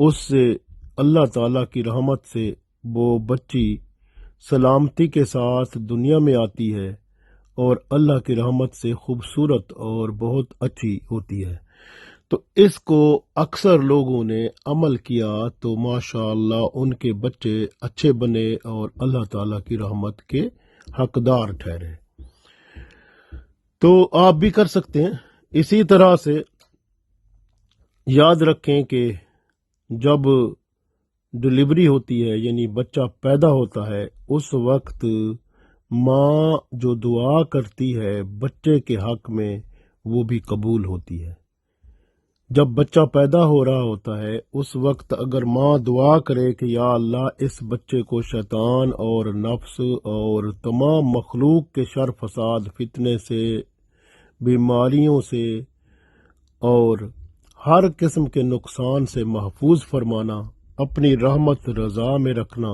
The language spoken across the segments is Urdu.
اس سے اللہ تعالیٰ کی رحمت سے وہ بچی سلامتی کے ساتھ دنیا میں آتی ہے اور اللہ کی رحمت سے خوبصورت اور بہت اچھی ہوتی ہے۔ تو اس کو اکثر لوگوں نے عمل کیا تو ماشاءاللہ ان کے بچے اچھے بنے اور اللہ تعالیٰ کی رحمت کے حقدار ٹھہرے۔ تو آپ بھی کر سکتے ہیں۔ اسی طرح سے یاد رکھیں کہ جب ڈلیوری ہوتی ہے یعنی بچہ پیدا ہوتا ہے اس وقت ماں جو دعا کرتی ہے بچے کے حق میں وہ بھی قبول ہوتی ہے۔ جب بچہ پیدا ہو رہا ہوتا ہے اس وقت اگر ماں دعا کرے کہ یا اللہ اس بچے کو شیطان اور نفس اور تمام مخلوق کے شر فساد فتنے سے، بیماریوں سے اور ہر قسم کے نقصان سے محفوظ فرمانا، اپنی رحمت رضا میں رکھنا،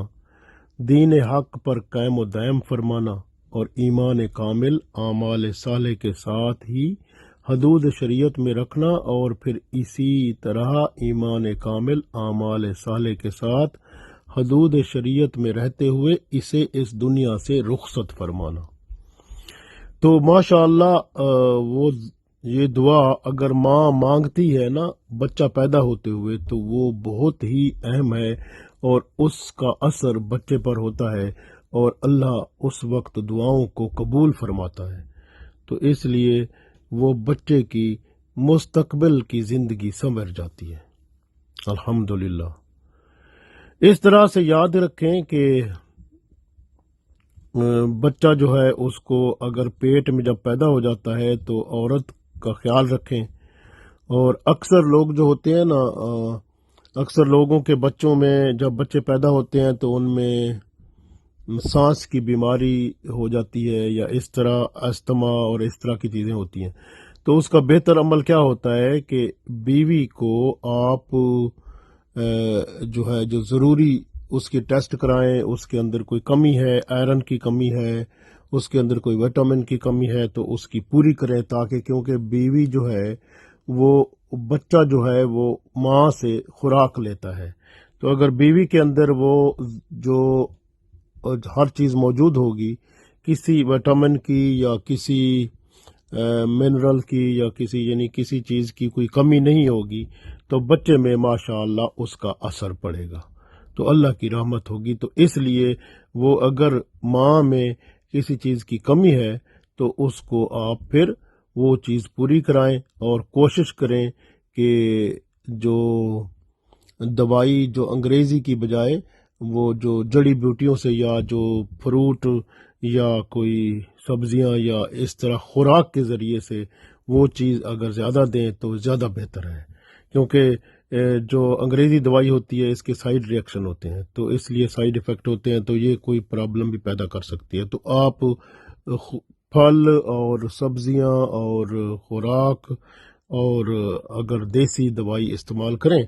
دین حق پر قائم و دائم فرمانا اور ایمان کامل اعمال صالح کے ساتھ ہی حدود شریعت میں رکھنا، اور پھر اسی طرح ایمان کامل اعمال صالح کے ساتھ حدود شریعت میں رہتے ہوئے اسے اس دنیا سے رخصت فرمانا۔ تو ماشاءاللہ وہ یہ دعا اگر ماں مانگتی ہے نا بچہ پیدا ہوتے ہوئے تو وہ بہت ہی اہم ہے اور اس کا اثر بچے پر ہوتا ہے اور اللہ اس وقت دعاؤں کو قبول فرماتا ہے۔ تو اس لیے وہ بچے کی مستقبل کی زندگی سنور جاتی ہے، الحمدللہ۔ اس طرح سے یاد رکھیں کہ بچہ جو ہے اس کو اگر پیٹ میں جب پیدا ہو جاتا ہے تو عورت کا خیال رکھیں، اور اکثر لوگ جو ہوتے ہیں نا اکثر لوگوں کے بچوں میں جب بچے پیدا ہوتے ہیں تو ان میں سانس کی بیماری ہو جاتی ہے یا اس طرح استھما اور اس طرح کی چیزیں ہوتی ہیں۔ تو اس کا بہتر عمل کیا ہوتا ہے کہ بیوی کو آپ جو ضروری اس کی ٹیسٹ کرائیں، اس کے اندر کوئی کمی ہے، آئرن کی کمی ہے، اس کے اندر کوئی وٹامن کی کمی ہے تو اس کی پوری کریں، تاکہ کیونکہ بیوی جو ہے وہ بچہ جو ہے وہ ماں سے خوراک لیتا ہے۔ تو اگر بیوی کے اندر وہ جو ہر چیز موجود ہوگی، کسی وٹامن کی یا کسی منرل کی یا کسی چیز کی کوئی کمی نہیں ہوگی تو بچے میں ماشاءاللہ اس کا اثر پڑے گا، تو اللہ کی رحمت ہوگی۔ تو اس لیے وہ اگر ماں میں کسی چیز کی کمی ہے تو اس کو آپ پھر وہ چیز پوری کرائیں اور کوشش کریں کہ جو دوائی جو انگریزی کی بجائے وہ جو جڑی بوٹیوں سے یا جو فروٹ یا کوئی سبزیاں یا اس طرح خوراک کے ذریعے سے وہ چیز اگر زیادہ دیں تو زیادہ بہتر ہے، کیونکہ جو انگریزی دوائی ہوتی ہے اس کے سائیڈ ریئیکشن ہوتے ہیں، تو اس لیے سائیڈ ایفیکٹ ہوتے ہیں، تو یہ کوئی پرابلم بھی پیدا کر سکتی ہے۔ تو آپ پھل اور سبزیاں اور خوراک اور اگر دیسی دوائی استعمال کریں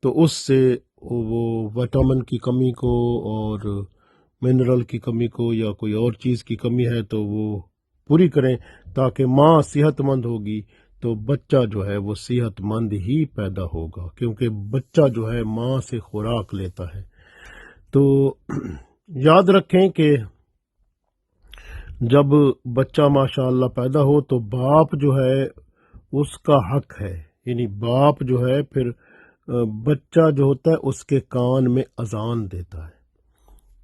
تو اس سے وہ وٹامن کی کمی کو اور منرل کی کمی کو یا کوئی اور چیز کی کمی ہے تو وہ پوری کریں، تاکہ ماں صحت مند ہوگی تو بچہ جو ہے وہ صحت مند ہی پیدا ہوگا، کیونکہ بچہ جو ہے ماں سے خوراک لیتا ہے۔ تو یاد رکھیں کہ جب بچہ ماشاءاللہ پیدا ہو تو باپ جو ہے اس کا حق ہے، یعنی باپ جو ہے پھر بچہ جو ہوتا ہے اس کے کان میں اذان دیتا ہے،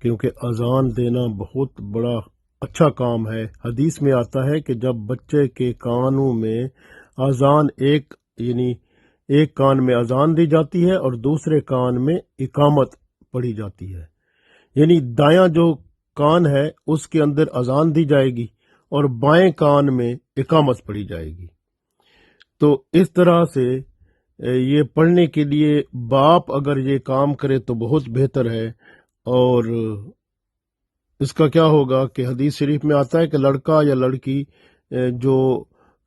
کیونکہ اذان دینا بہت بڑا اچھا کام ہے۔ حدیث میں آتا ہے کہ جب بچے کے کانوں میں اذان ایک کان میں اذان دی جاتی ہے اور دوسرے کان میں اقامت پڑھی جاتی ہے، یعنی دایاں جو کان ہے اس کے اندر اذان دی جائے گی اور بائیں کان میں اقامت پڑھی جائے گی۔ تو اس طرح سے یہ پڑھنے کے لیے باپ اگر یہ کام کرے تو بہت بہتر ہے، اور اس کا کیا ہوگا کہ حدیث شریف میں آتا ہے کہ لڑکا یا لڑکی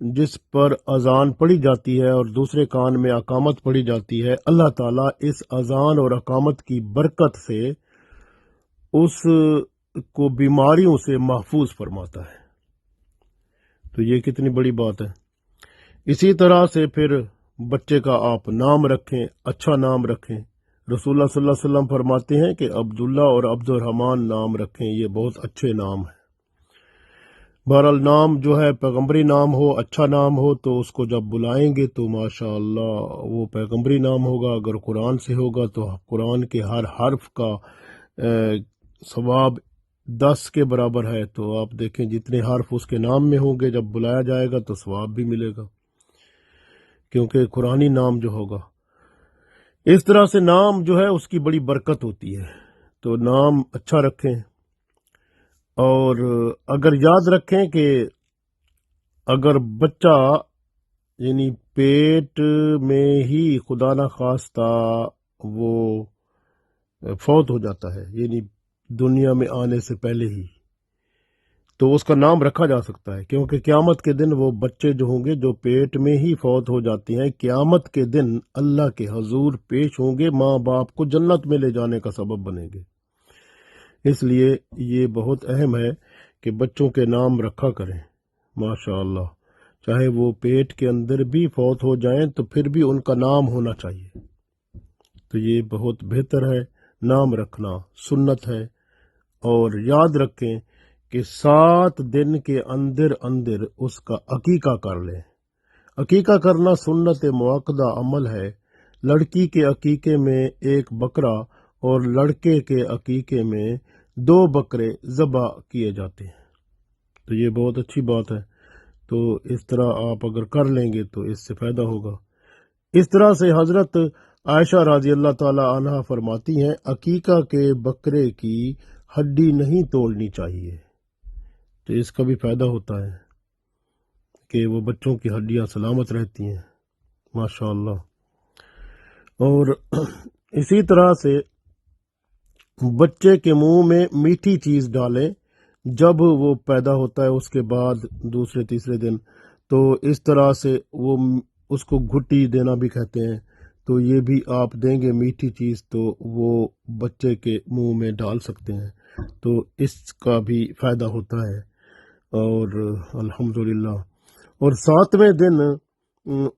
جس پر اذان پڑھی جاتی ہے اور دوسرے کان میں اقامت پڑھی جاتی ہے، اللہ تعالیٰ اس اذان اور اقامت کی برکت سے اس کو بیماریوں سے محفوظ فرماتا ہے۔ تو یہ کتنی بڑی بات ہے۔ اسی طرح سے پھر بچے کا آپ نام رکھیں، اچھا نام رکھیں، رسول اللہ صلی اللہ علیہ وسلم فرماتے ہیں کہ عبداللہ اور عبد الرحمن نام رکھیں، یہ بہت اچھے نام ہیں۔ بہرحال نام جو ہے پیغمبری نام ہو، اچھا نام ہو، تو اس کو جب بلائیں گے تو ماشاء اللہ وہ پیغمبری نام ہوگا۔ اگر قرآن سے ہوگا تو قرآن کے ہر حرف کا ثواب 10 کے برابر ہے۔ تو آپ دیکھیں جتنے حرف اس کے نام میں ہوں گے جب بلایا جائے گا تو ثواب بھی ملے گا، کیونکہ قرآنی نام جو ہوگا۔ اس طرح سے نام جو ہے اس کی بڑی برکت ہوتی ہے، تو نام اچھا رکھیں۔ اور اگر یاد رکھیں کہ اگر بچہ یعنی پیٹ میں ہی خدا نہ خواستہ وہ فوت ہو جاتا ہے، یعنی دنیا میں آنے سے پہلے ہی، تو اس کا نام رکھا جا سکتا ہے، کیونکہ قیامت کے دن وہ بچے جو ہوں گے جو پیٹ میں ہی فوت ہو جاتے ہیں، قیامت کے دن اللہ کے حضور پیش ہوں گے، ماں باپ کو جنت میں لے جانے کا سبب بنیں گے۔ اس لیے یہ بہت اہم ہے کہ بچوں کے نام رکھا کریں، ماشاء اللہ، چاہے وہ پیٹ کے اندر بھی فوت ہو جائیں تو پھر بھی ان کا نام ہونا چاہیے۔ تو یہ بہت بہتر ہے، نام رکھنا سنت ہے۔ اور یاد رکھیں کہ 7 دن کے اندر اندر اس کا عقیقہ کر لیں۔ عقیقہ کرنا سنت مؤکدہ عمل ہے۔ لڑکی کے عقیقے میں 1 بکرا اور لڑکے کے عقیقے میں 2 بکرے ذبح کیے جاتے ہیں، تو یہ بہت اچھی بات ہے۔ تو اس طرح آپ اگر کر لیں گے تو اس سے فائدہ ہوگا۔ اس طرح سے حضرت عائشہ رضی اللہ تعالی عنہا فرماتی ہیں عقیقہ کے بکرے کی ہڈی نہیں توڑنی چاہیے، تو اس کا بھی فائدہ ہوتا ہے کہ وہ بچوں کی ہڈیاں سلامت رہتی ہیں، ماشاء اللہ۔ اور اسی طرح سے بچے کے منہ میں میٹھی چیز ڈالیں جب وہ پیدا ہوتا ہے، اس کے بعد دوسرے تیسرے دن، تو اس طرح سے وہ اس کو گھٹی دینا بھی کہتے ہیں، تو یہ بھی آپ دیں گے میٹھی چیز تو وہ بچے کے منہ میں ڈال سکتے ہیں، تو اس کا بھی فائدہ ہوتا ہے۔ اور الحمدللہ، اور 7ویں دن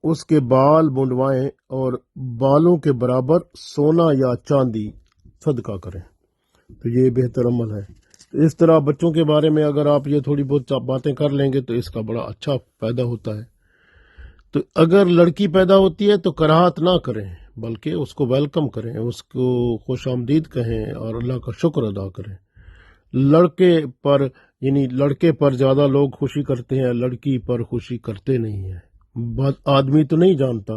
اس کے بال منڈوائیں اور بالوں کے برابر سونا یا چاندی صدقہ کریں، تو یہ بہتر عمل ہے۔ اس طرح بچوں کے بارے میں اگر آپ یہ تھوڑی بہت باتیں کر لیں گے تو اس کا بڑا اچھا فائدہ ہوتا ہے۔ تو اگر لڑکی پیدا ہوتی ہے تو کراہت نہ کریں، بلکہ اس کو ویلکم کریں، اس کو خوش آمدید کہیں اور اللہ کا شکر ادا کریں۔ لڑکے پر یعنی لڑکے پر زیادہ لوگ خوشی کرتے ہیں، لڑکی پر خوشی کرتے نہیں ہیں۔ آدمی تو نہیں جانتا،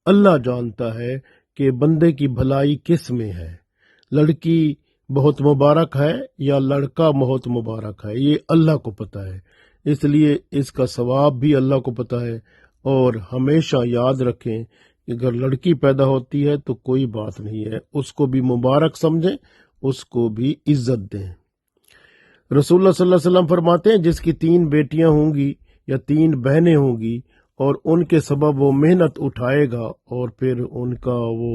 اللہ جانتا ہے کہ بندے کی بھلائی کس میں ہے، لڑکی بہت مبارک ہے یا لڑکا بہت مبارک ہے، یہ اللہ کو پتہ ہے، اس لیے اس کا ثواب بھی اللہ کو پتہ ہے۔ اور ہمیشہ یاد رکھیں کہ اگر لڑکی پیدا ہوتی ہے تو کوئی بات نہیں ہے، اس کو بھی مبارک سمجھیں، اس کو بھی عزت دیں۔ رسول اللہ صلی اللہ علیہ وسلم فرماتے ہیں جس کی 3 بیٹیاں ہوں گی یا 3 بہنیں ہوں گی اور ان کے سبب وہ محنت اٹھائے گا اور پھر ان کا وہ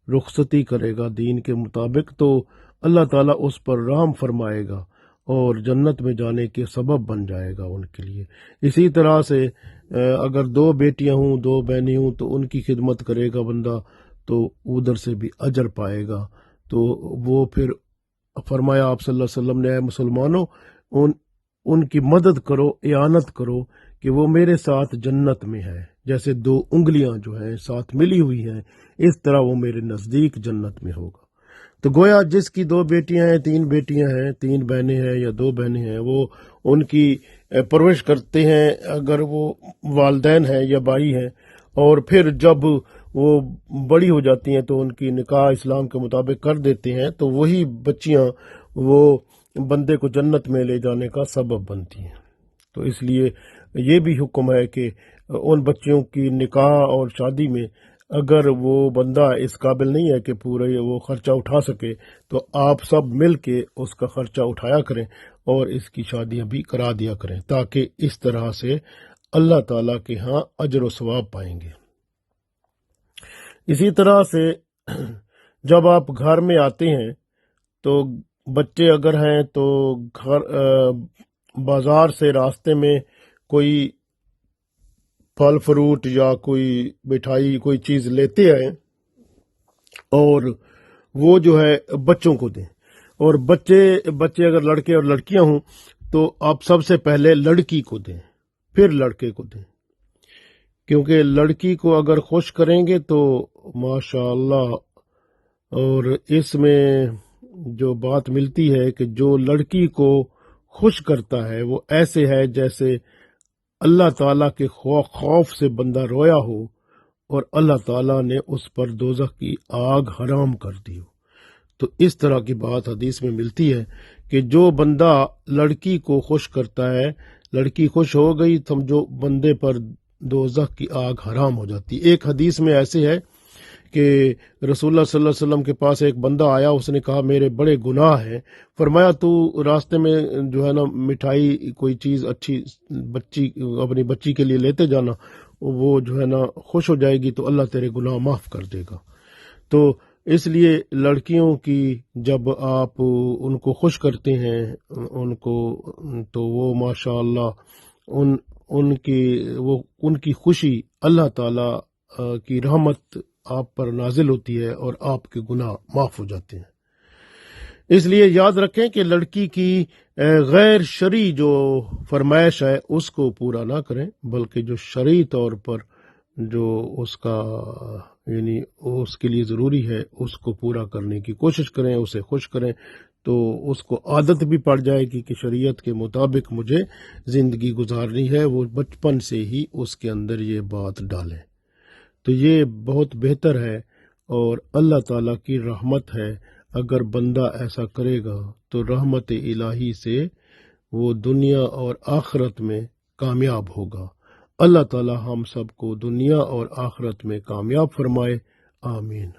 رخصتی کرے گا دین کے مطابق، تو اللہ تعالیٰ اس پر رحم فرمائے گا اور جنت میں جانے کے سبب بن جائے گا ان کے لیے۔ اسی طرح سے اگر 2 بیٹیاں ہوں 2 بہنیں ہوں تو ان کی خدمت کرے گا بندہ تو ادھر سے بھی اجر پائے گا۔ تو وہ پھر فرمایا آپ صلی اللہ علیہ وسلم نے، اے مسلمانوں ان کی مدد کرو، اعانت کرو کہ وہ میرے ساتھ جنت میں ہے، جیسے 2 انگلیاں جو ہیں ساتھ ملی ہوئی ہیں اس طرح وہ میرے نزدیک جنت میں ہوگا۔ تو گویا جس کی 2 بیٹیاں ہیں 3 بیٹیاں ہیں 3 بہنیں ہیں یا 2 بہنیں ہیں، وہ ان کی پرورش کرتے ہیں، اگر وہ والدین ہیں یا بھائی ہیں، اور پھر جب وہ بڑی ہو جاتی ہیں تو ان کی نکاح اسلام کے مطابق کر دیتے ہیں، تو وہی بچیاں وہ بندے کو جنت میں لے جانے کا سبب بنتی ہیں۔ تو اس لیے یہ بھی حکم ہے کہ ان بچیوں کی نکاح اور شادی میں اگر وہ بندہ اس قابل نہیں ہے کہ پورے وہ خرچہ اٹھا سکے تو آپ سب مل کے اس کا خرچہ اٹھایا کریں اور اس کی شادیاں بھی کرا دیا کریں، تاکہ اس طرح سے اللہ تعالیٰ کے ہاں اجر و ثواب پائیں گے۔ اسی طرح سے جب آپ گھر میں آتے ہیں تو بچے اگر ہیں تو بازار سے راستے میں کوئی پھل فروٹ یا کوئی مٹھائی کوئی چیز لیتے آئیں اور وہ جو ہے بچوں کو دیں، اور بچے اگر لڑکے اور لڑکیاں ہوں تو آپ سب سے پہلے لڑکی کو دیں، پھر لڑکے کو دیں، کیونکہ لڑکی کو اگر خوش کریں گے تو ماشاء اللہ، اور اس میں جو بات ملتی ہے کہ جو لڑکی کو خوش کرتا ہے وہ ایسے ہے جیسے اللہ تعالیٰ کے خوف سے بندہ رویا ہو اور اللہ تعالیٰ نے اس پر دوزخ کی آگ حرام کر دی ہو۔ تو اس طرح کی بات حدیث میں ملتی ہے کہ جو بندہ لڑکی کو خوش کرتا ہے، لڑکی خوش ہو گئی سمجھو بندے پر دوزخ کی آگ حرام ہو جاتی۔ ایک حدیث میں ایسے ہے کہ رسول اللہ صلی اللہ علیہ وسلم کے پاس ایک بندہ آیا، اس نے کہا میرے بڑے گناہ ہیں، فرمایا تو راستے میں جو ہے نا مٹھائی کوئی چیز اچھی اپنی بچی کے لیے لیتے جانا، وہ جو ہے نا خوش ہو جائے گی تو اللہ تیرے گناہ معاف کر دے گا۔ تو اس لیے لڑکیوں کی جب آپ ان کو خوش کرتے ہیں ان کو، تو وہ ماشاء اللہ ان کی خوشی اللہ تعالی کی رحمت آپ پر نازل ہوتی ہے اور آپ کے گناہ معاف ہو جاتے ہیں۔ اس لیے یاد رکھیں کہ لڑکی کی غیر شرعی جو فرمائش ہے اس کو پورا نہ کریں، بلکہ جو شرعی طور پر جو اس کا یعنی اس کے لیے ضروری ہے اس کو پورا کرنے کی کوشش کریں، اسے خوش کریں، تو اس کو عادت بھی پڑ جائے گی کہ شریعت کے مطابق مجھے زندگی گزارنی ہے، وہ بچپن سے ہی اس کے اندر یہ بات ڈالیں۔ تو یہ بہت بہتر ہے اور اللہ تعالیٰ کی رحمت ہے، اگر بندہ ایسا کرے گا تو رحمت الہی سے وہ دنیا اور آخرت میں کامیاب ہوگا۔ اللہ تعالیٰ ہم سب کو دنیا اور آخرت میں کامیاب فرمائے، آمین۔